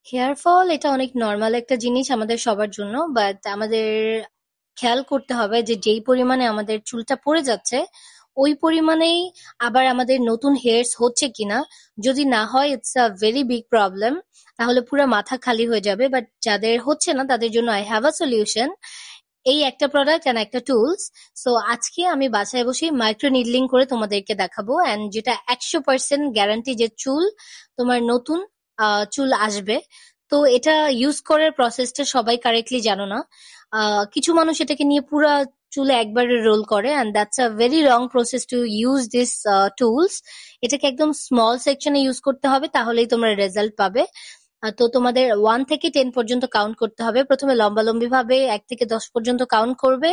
Hair fall এটা অনেক normal একটা জিনিস আমাদের সবার জন্য, বাট আমাদের খেয়াল করতে হবে যে যেই পরিমাণে আমাদের চুলটা পড়ে যাচ্ছে ওই পরিমাণেই আবার আমাদের নতুন হেয়ারস হচ্ছে কিনা। যদি না হয়, it's a very big problem. তাহলে পুরো মাথা খালি হয়ে যাবে। বাট যাদের হচ্ছে না তাদের জন্য আই হ্যাভ আ সলিউশন। এই একটা প্রোডাক্ট এন্ড একটা টুলস। সো আজকে আমি বাসায় বসে মাইক্রো নিডলিং করে তোমাদেরকে দেখাবো, এন্ড যেটা 100% গ্যারান্টি যে চুল তোমার নতুন চুল আসবে। তো এটা ইউজ করার প্রসেসটা সবাই কারেক্টলি জানো না। কিছু মানুষ এটাকে নিয়ে পুরা চুলে একবারে রোল করে, and that's a very wrong process to use this tools. এটাকে একদম স্মল সেকশনে ইউজ করতে হবে, তাহলেই তোমরা রেজাল্ট পাবে। তো তোমাদের 1 থেকে 10 পর্যন্ত কাউন্ট করতে হবে। প্রথমে লম্বালম্বি ভাবে 1 থেকে 10 পর্যন্ত কাউন্ট করবে।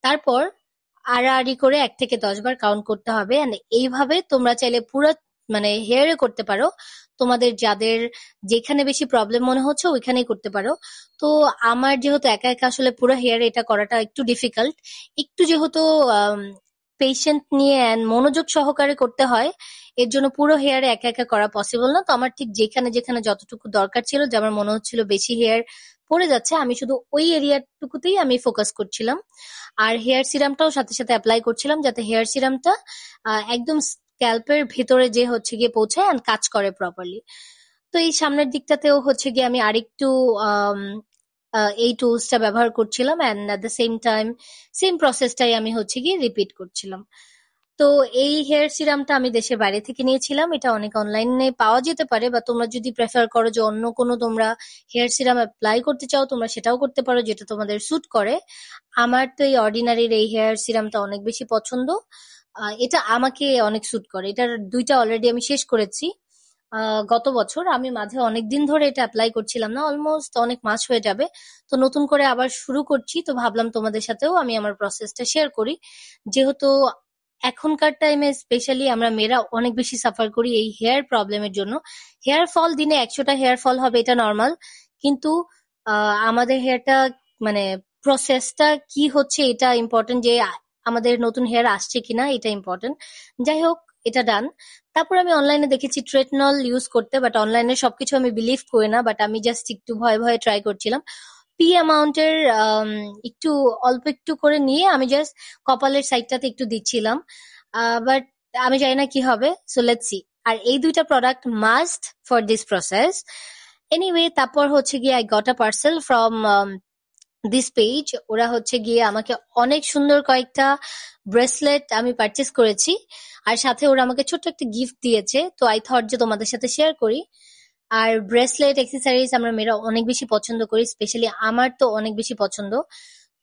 তারপর আড়াআড়ি করে 1 থেকে 10 বার কাউন্ট করতে হবে। And এইভাবে তোমরা চাইলে পুরো মানে হেয়ারে করতে পারো। তোমাদের যাদের যেখানে বেশি প্রবলেম মনে হচ্ছে ওইখানেই করতে পারো। তো আমার যেহেতু একা একা আসলে পুরো হেয়ারে এটা করাটা একটু ডিফিকাল্ট, একটু যেহেতু পেশেন্ট নিয়ে and মনোযোগ সহকারে করতে হয়, এর জন্য পুরো হেয়ারে একা একা করা পসিবল না। তো আমার ঠিক যেখানে যেখানে যতটুকু দরকার ছিল, যে আমার মনে হচ্ছিল বেশি হেয়ার পড়ে যাচ্ছে, আমি শুধু ওই এরিয়াটুকুতেই আমি ফোকাস করছিলাম। আর হেয়ার সিরামটাও সাথে সাথে অ্যাপ্লাই করছিলাম, যাতে হেয়ার সিরামটা একদম স্ক্যাল্পের ভেতরে যে হচ্ছে গিয়ে পৌঁছায় এন্ড কাজ করে প্রপারলি। তো এই সামনের দিকটাতেও হচ্ছে গিয়ে আমি আরেকটু আম, এই টুলসটা ব্যবহার করছিলাম, and at the same time same প্রসেসটাই আমি হচ্ছে গিয়ে রিপিট করছিলাম। তো এই হেয়ার সিরামটা আমি দেশের বাইরে থেকে নিয়েছিলাম। এটা অনেক অনলাইনে পাওয়া যেতে পারে, বা তোমরা যদি প্রেফার করো যে অন্য কোনো তোমরা হেয়ার সিরাম অ্যাপ্লাই করতে চাও, তোমরা সেটাও করতে পারো, যেটা তোমাদের স্যুট করে। আমার তো এই অর্ডিনারির এই হেয়ার সিরামটা অনেক বেশি পছন্দ। এটা আমাকে অনেক স্যুট করে। এটার 2টা অলরেডি আমি শেষ করেছি গত বছর। আমি মাঝে অনেক দিন ধরে এটা অ্যাপ্লাই করছিলাম না, অলমোস্ট অনেক মাস হয়ে যাবে। তো নতুন করে আবার শুরু করছি, তো ভাবলাম তোমাদের সাথেও আমি আমার প্রসেসটা শেয়ার করি। যেহেতু এখনকার টাইমে স্পেশালি আমরা মেয়েরা অনেক বেশি সাফার করি এই হেয়ার প্রবলেমের জন্য। হেয়ার ফল দিনে 100টা হেয়ার ফল হবে, এটা নর্মাল। কিন্তু আমাদের হেয়ারটা মানে প্রসেসটা কি হচ্ছে এটা ইম্পর্টেন্ট, যে আমাদের নতুন হেয়ার আসছে কিনা এটা ইম্পর্টেন্ট। যাই হোক, এটা ডান। তারপর আমি অনলাইনে দেখেছি ট্রেটনল ইউজ করতে, বাট অনলাইনে সবকিছু আমি বিলিভ করি না। বাট আমি জাস্ট একটু ভয়ে ভয়ে ট্রাই করছিলাম। পি অ্যামাউন্টের একটু অল্প একটু করে নিয়ে আমি জাস্ট কপালের সাইডটাতে একটু দিচ্ছিলাম। বাট আমি জানি না কি হবে, সো লেটস সি। আর এই 2টা product must for this process. Anyway, তারপর হচ্ছে গিয়ে I got a parcel from this page. ওরা হচ্ছে গিয়ে আমাকে অনেক সুন্দর কয়েকটা ব্রেসলেট আমি পারচেস করেছি, আর সাথে ওরা আমাকে ছোট্ট একটা গিফট দিয়েছে। তো আই থট যে তোমাদের সাথে শেয়ার করি। আর ব্রেসলেট অ্যাক্সেসরিজ আমরা মেয়েরা অনেক বেশি পছন্দ করি, স্পেশালি আমার তো অনেক বেশি পছন্দ।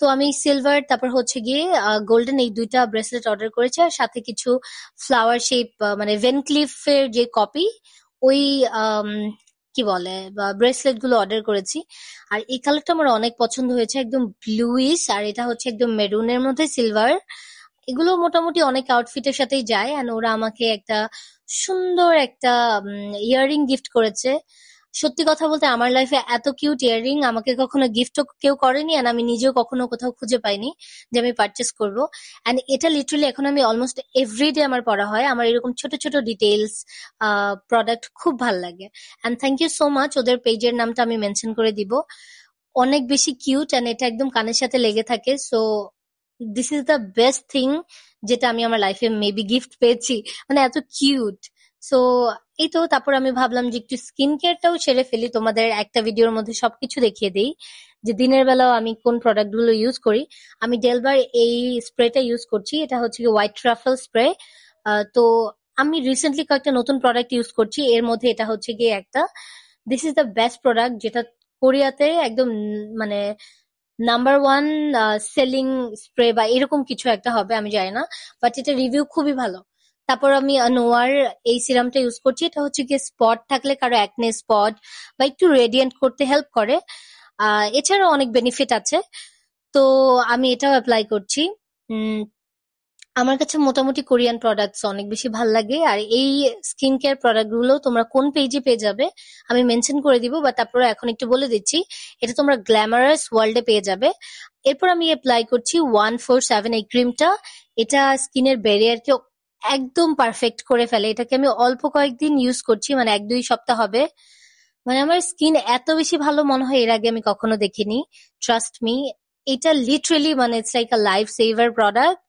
তো আমি সিলভার তারপর হচ্ছে গিয়ে গোল্ডেন এই 2টা ব্রেসলেট অর্ডার করেছি, আর সাথে কিছু ফ্লাওয়ার শেপ মানে ভেন ক্লিফের যে কপি, ওই আম, কি বলে ব্রেসলেট গুলো অর্ডার করেছি। আর এই কালারটা আমার অনেক পছন্দ হয়েছে, একদম ব্লুইশ, আর এটা হচ্ছে একদম মেরুনের মধ্যে সিলভার। এগুলো মোটামুটি অনেক আউটফিটের সাথেই যায়। আর ওরা আমাকে একটা সুন্দর একটা ইয়াররিং গিফট করেছে। সত্যি কথা বলতে আমার লাইফে এত কিউট ইয়াররিং আমাকে কখনো গিফটও কেউ করেনি, আর আমি নিজেও কখনো কোথাও খুঁজে পাইনি যে আমি পারচেস করব। এন্ড এটা লিটারালি এখন আমি অলমোস্ট এভরিডে আমার পরা হয়। আমার এরকম ছোট ছোট ডিটেইলস প্রোডাক্ট খুব ভাল লাগে। And thank you so much. ওদের পেজের নামটা আমি মেনশন করে দিব। অনেক বেশি কিউট, এন্ড এটা একদম কানের সাথে লেগে থাকে। So this is the best thing যেটা আমি আমার লাইফে মেবি গিফট পেয়েছি। মানে এত কিউট। সো এই তো, তারপর আমি ভাবলাম যে একটু স্কিন কেয়ারটাও সেরে ফেলি, তোমাদের একটা ভিডিওর মধ্যে সবকিছু দেখিয়ে দিই যে দিনের বেলাও আমি কোন প্রোডাক্ট গুলো ইউজ করি। আমি ডেলবার এই স্প্রেটা ইউজ করছি, এটা হচ্ছে কি হোয়াইট ট্রাফেল স্প্রে। তো আমি রিসেন্টলি কয়েকটা নতুন প্রোডাক্ট ইউজ করছি, এর মধ্যে এটা হচ্ছে গিয়ে একটা। This is the best product, যেটা কোরিয়াতে একদম মানে নাম্বার 1 সেলিং স্প্রে বা এরকম কিছু একটা হবে, আমি জানি না। বাট এটা রিভিউ খুবই ভালো। তারপর আমি নোয়ার এই সিরামটা ইউজ করছি। এটা হচ্ছে কি স্পট থাকলে, কারো অ্যাকনে স্পট বা একটু রেডিয়েন্ট করতে হেল্প করে। এছাড়াও অনেক বেনিফিট আছে। তো আমি এটাও অ্যাপ্লাই করছি। উম, আমার কাছে মোটামুটি কোরিয়ান প্রোডাক্টস অনেক বেশি ভাল লাগে। আর এই স্কিন কেয়ার প্রোডাক্ট গুলো তোমরা কোন পেজে পেয়ে যাবে আমি মেনশন করে দিব, বা তারপরে এখন একটু বলে দিচ্ছি। এটা তোমরা গ্ল্যামারাস ওয়ার্ল্ডে পেয়ে যাবে। এরপর আমি অ্যাপ্লাই করছি 147 এই ক্রিমটা। এটা স্কিনের ব্যারিয়ারকে একদম পারফেক্ট করে ফেলে। এটাকে আমি অল্প কয়েকদিন ইউজ করছি, মানে 1-2 সপ্তাহ হবে। মানে আমার স্কিন এত বেশি ভালো মনে হয় এর আগে আমি কখনো দেখিনি। ট্রাস্ট মি, এটা লিটারেলি মানে it's like a lifesaver product.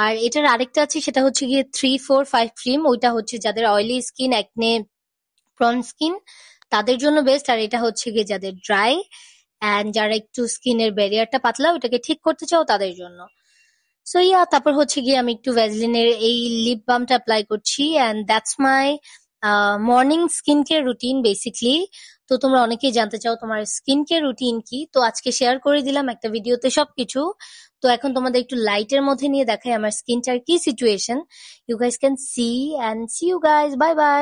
আর এটার আরেকটা আছে, সেটা হচ্ছে গিয়ে 3, 4, 5 ক্রিম। ওইটা হচ্ছে যাদের অয়েলি স্কিন, একনে প্রন স্কিন, তাদের জন্য বেস্ট। আর এটা হচ্ছে গিয়ে যাদের ড্রাই অ্যান্ড যারা একটু স্কিনের ব্যারিয়ারটা পাতলা ওটাকে ঠিক করতে চাও তাদের জন্য। সো ইয়া, তারপর হচ্ছে গিয়ে আমি একটু ভ্যাসলিনের এই লিপ বামটা অ্যাপ্লাই করছি, and that's my morning skin care routine basically. তো তোমরা অনেকেই জানতে চাও তোমার স্কিন কেয়ার রুটিন কি, তো আজকে শেয়ার করে দিলাম একটা ভিডিওতে সবকিছু। তো এখন তোমাদের একটু লাইটের মধ্যে নিয়ে দেখাই আমার স্কিনটার কি situation. You guys can see, and see you guys, bye by.